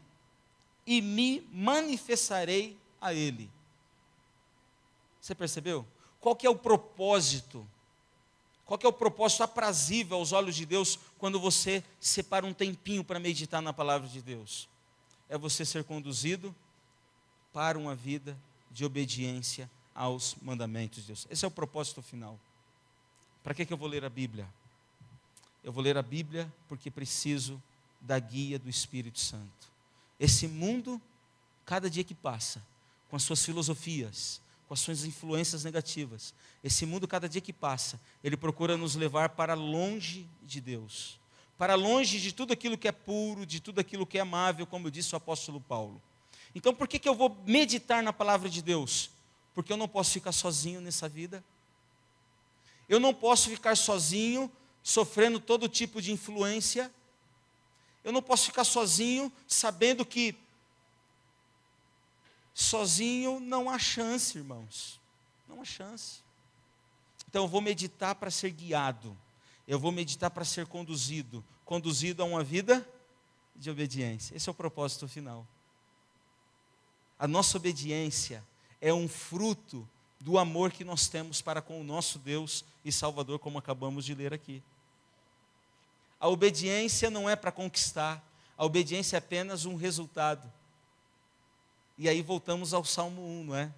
[SPEAKER 1] e me manifestarei a ele. Você percebeu? Qual que é o propósito? Qual que é o propósito aprazível aos olhos de Deus quando você separa um tempinho para meditar na palavra de Deus? É você ser conduzido para uma vida de obediência aos mandamentos de Deus. Esse é o propósito final. Para que eu vou ler a Bíblia? Eu vou ler a Bíblia porque preciso da guia do Espírito Santo. Esse mundo, cada dia que passa, com as suas filosofias, com as suas influências negativas, esse mundo, cada dia que passa, ele procura nos levar para longe de Deus, para longe de tudo aquilo que é puro, de tudo aquilo que é amável, como disse o apóstolo Paulo. Então, por que eu vou meditar na palavra de Deus? Porque eu não posso ficar sozinho nessa vida. Eu não posso ficar sozinho, sofrendo todo tipo de influência. Eu não posso ficar sozinho, sabendo que sozinho não há chance, irmãos. Não há chance. Então eu vou meditar para ser guiado. Eu vou meditar para ser conduzido. Conduzido a uma vida de obediência. Esse é o propósito final. A nossa obediência é um fruto do amor que nós temos para com o nosso Deus e Salvador, como acabamos de ler aqui. A obediência não é para conquistar. A obediência é apenas um resultado. E aí voltamos ao Salmo 1, não é?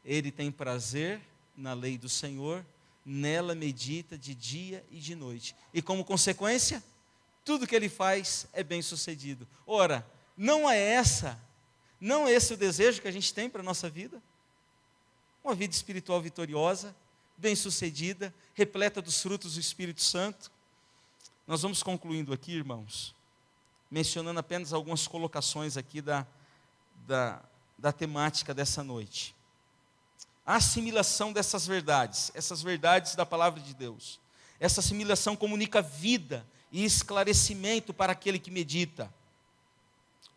[SPEAKER 1] Ele tem prazer na lei do Senhor, nela medita de dia e de noite. E como consequência, tudo que ele faz é bem sucedido. Ora, não é esse o desejo que a gente tem para a nossa vida? Uma vida espiritual vitoriosa, bem sucedida, repleta dos frutos do Espírito Santo. Nós vamos concluindo aqui, irmãos, mencionando apenas algumas colocações aqui da temática dessa noite. A assimilação dessas verdades, essas verdades da palavra de Deus. Essa assimilação comunica vida e esclarecimento para aquele que medita.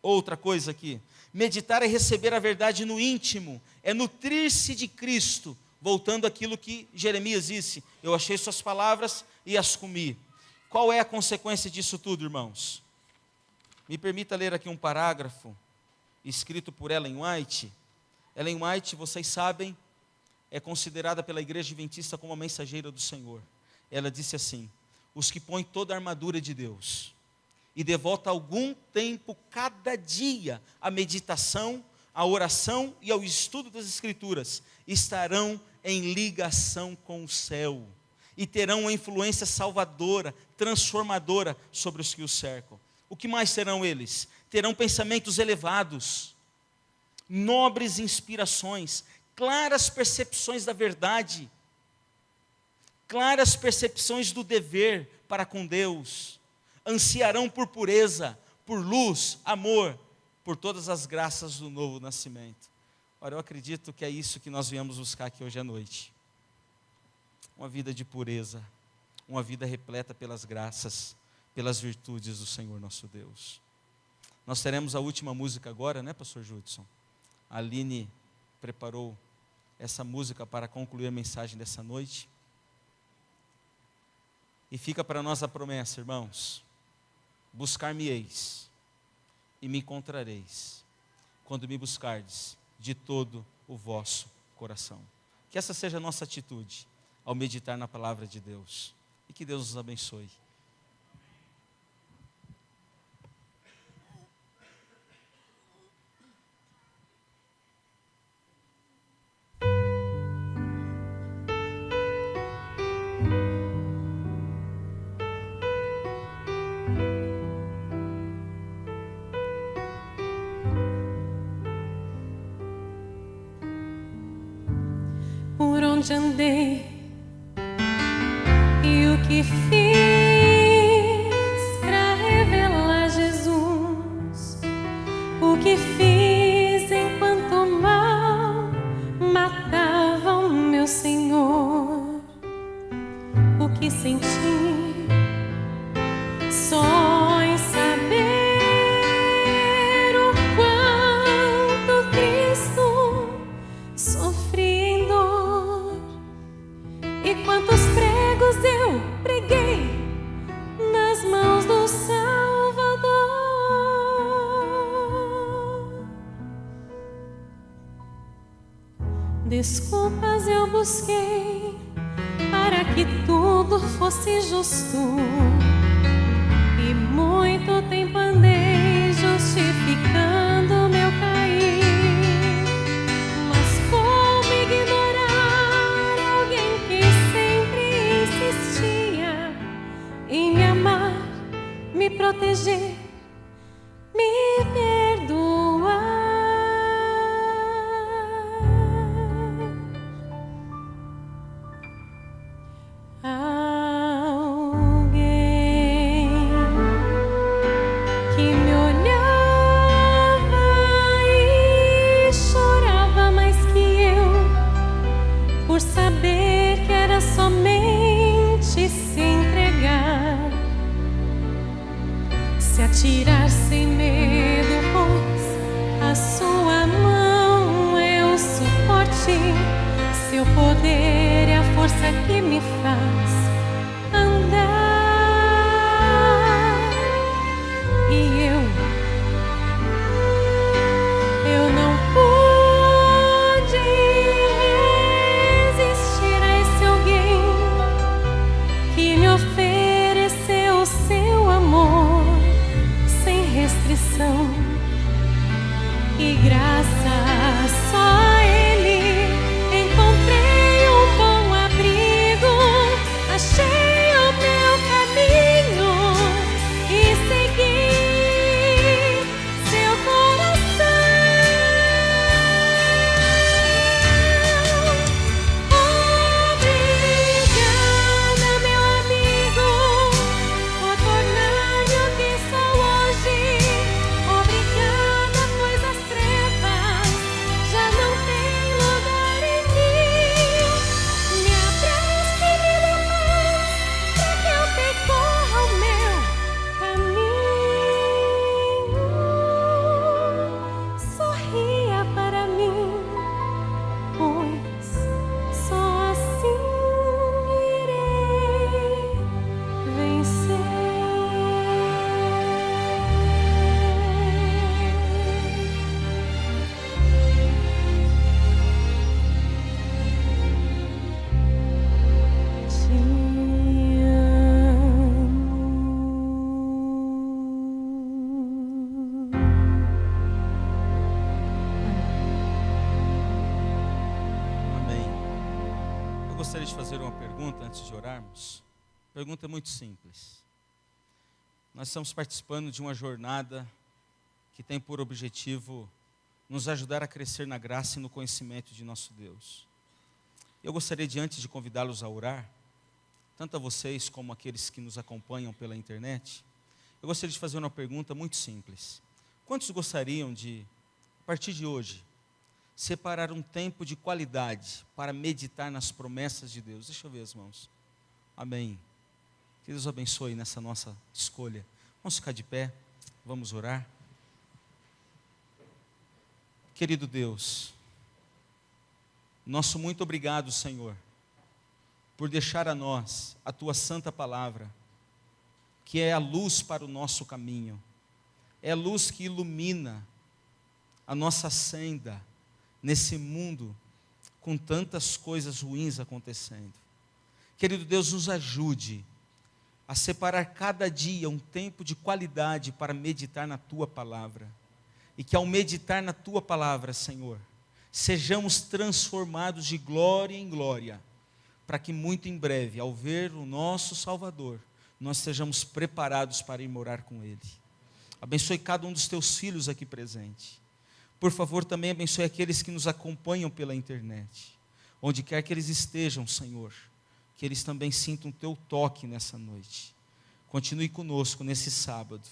[SPEAKER 1] Outra coisa aqui, meditar é receber a verdade no íntimo, é nutrir-se de Cristo, voltando àquilo que Jeremias disse: eu achei suas palavras e as comi. Qual é a consequência disso tudo, irmãos? Me permita ler aqui um parágrafo escrito por Ellen White. Ellen White, vocês sabem, é considerada pela Igreja Adventista como a mensageira do Senhor. Ela disse assim: os que põem toda a armadura de Deus e devotam algum tempo cada dia à meditação, à oração e ao estudo das Escrituras, estarão em ligação com o céu e terão uma influência salvadora, transformadora sobre os que os cercam. O que mais serão eles? Terão pensamentos elevados, nobres inspirações, claras percepções da verdade, claras percepções do dever para com Deus, ansiarão por pureza, por luz, amor, por todas as graças do novo nascimento. Ora, eu acredito que é isso que nós viemos buscar aqui hoje à noite. Uma vida de pureza, uma vida repleta pelas graças, pelas virtudes do Senhor nosso Deus. Nós teremos a última música agora, né, pastor Judson? A Aline preparou essa música para concluir a mensagem dessa noite. E fica para nós a promessa, irmãos: buscar-me-eis e me encontrareis, quando me buscardes de todo o vosso coração. Que essa seja a nossa atitude ao meditar na palavra de Deus. E que Deus nos abençoe.
[SPEAKER 6] Por onde andei e o que fiz para revelar Jesus, o que fiz enquanto o mal matava o Desculpas eu busquei para que tudo fosse justo, e muito tempo andei justificando meu cair. Mas como ignorar alguém que sempre insistia em me amar, me proteger, me perdoar? Alguém que me olhava e chorava mais que eu, por saber que era somente se entregar, se atirar sem medo, pois a sua mão é o suporte, seu poder é a força que me faz andar. E eu não pude resistir a esse alguém que me ofereceu o seu amor sem restrição. E graças só a Ele encontrei um bom abrigo, achei o meu caminho e segui seu coração. Obrigada, meu amigo, por tornar-me o que sou hoje. Obrigada, pois as trevas já não têm lugar em mim. Me abraça e me dá paz, pra que eu percorra o meu caminho. Sorria para mim, pois só assim irei vencer. Te amo.
[SPEAKER 1] Amém. Eu gostaria de fazer uma pergunta antes de orarmos. A pergunta é muito simples. Nós estamos participando de uma jornada que tem por objetivo nos ajudar a crescer na graça e no conhecimento de nosso Deus. Eu gostaria de, antes de convidá-los a orar, tanto a vocês como aqueles que nos acompanham pela internet, eu gostaria de fazer uma pergunta muito simples. Quantos gostariam de, a partir de hoje, separar um tempo de qualidade para meditar nas promessas de Deus? Deixa eu ver as mãos. Amém. Que Deus abençoe nessa nossa escolha. Vamos ficar de pé, vamos orar. Querido Deus, nosso muito obrigado, Senhor, por deixar a nós a Tua santa palavra, que é a luz para o nosso caminho, é a luz que ilumina a nossa senda nesse mundo com tantas coisas ruins acontecendo. Querido Deus, nos ajude a separar cada dia um tempo de qualidade para meditar na Tua palavra. E que ao meditar na Tua palavra, Senhor, sejamos transformados de glória em glória, para que muito em breve, ao ver o nosso Salvador, nós estejamos preparados para ir morar com Ele. Abençoe cada um dos Teus filhos aqui presente. Por favor, também abençoe aqueles que nos acompanham pela internet. Onde quer que eles estejam, Senhor, que eles também sintam o Teu toque nessa noite. Continue conosco nesse sábado.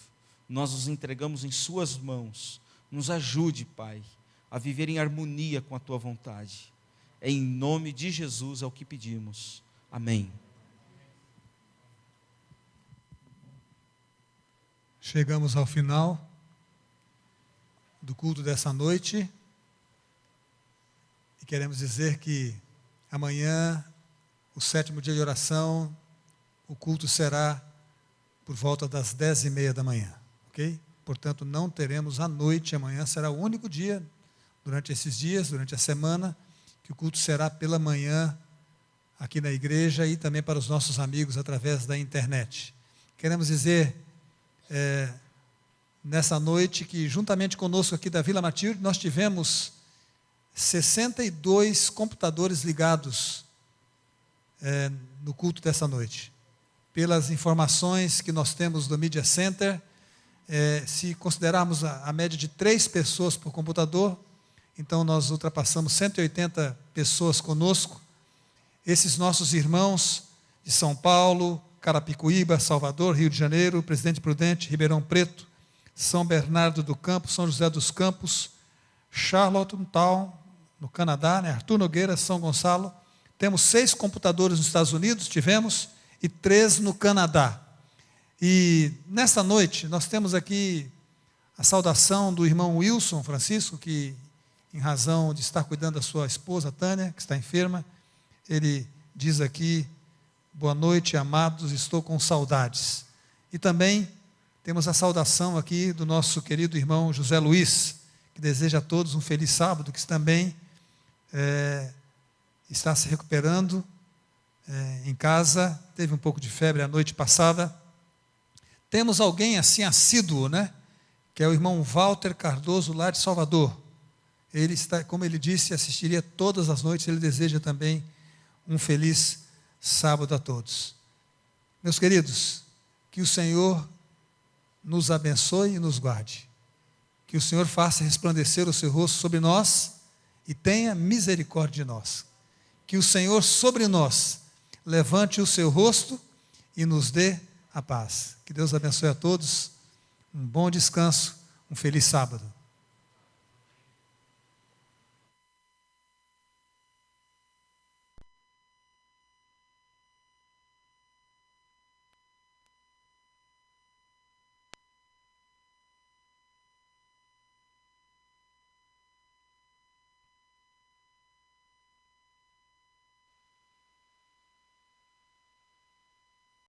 [SPEAKER 1] Nós nos entregamos em Suas mãos. Nos ajude, Pai, a viver em harmonia com a Tua vontade. É em nome de Jesus é o que pedimos. Amém.
[SPEAKER 5] Chegamos ao final do culto dessa noite e queremos dizer que amanhã, o 7º dia de oração, o culto será por volta das 10h30 da manhã, ok? Portanto, não teremos à noite, amanhã será o único dia, durante esses dias, durante a semana, que o culto será pela manhã aqui na igreja e também para os nossos amigos através da internet. Queremos dizer nessa noite que juntamente conosco aqui da Vila Matilde nós tivemos 62 computadores ligados no culto dessa noite. Pelas informações que nós temos do Media Center, se considerarmos a média de 3 pessoas por computador, então nós ultrapassamos 180 pessoas conosco. Esses nossos irmãos de São Paulo, Carapicuíba, Salvador, Rio de Janeiro, Presidente Prudente, Ribeirão Preto, São Bernardo do Campo, São José dos Campos, Charlottetown, no Canadá, Arthur Nogueira, São Gonçalo. Temos 6 computadores nos Estados Unidos, tivemos, e 3 no Canadá. E nessa noite nós temos aqui a saudação do irmão Wilson Francisco, que em razão de estar cuidando da sua esposa Tânia, que está enferma, ele diz aqui: boa noite, amados, estou com saudades. E também temos a saudação aqui do nosso querido irmão José Luiz, que deseja a todos um feliz sábado, que também está se recuperando em casa, teve um pouco de febre a noite passada. Temos alguém assim assíduo, que é o irmão Walter Cardoso, lá de Salvador. Ele está, como ele disse, assistiria todas as noites. Ele deseja também um feliz sábado a todos. Meus queridos, que o Senhor nos abençoe e nos guarde. Que o Senhor faça resplandecer o seu rosto sobre nós e tenha misericórdia de nós. Que o Senhor sobre nós levante o seu rosto e nos dê a paz. Que Deus abençoe a todos. Um bom descanso, um feliz sábado.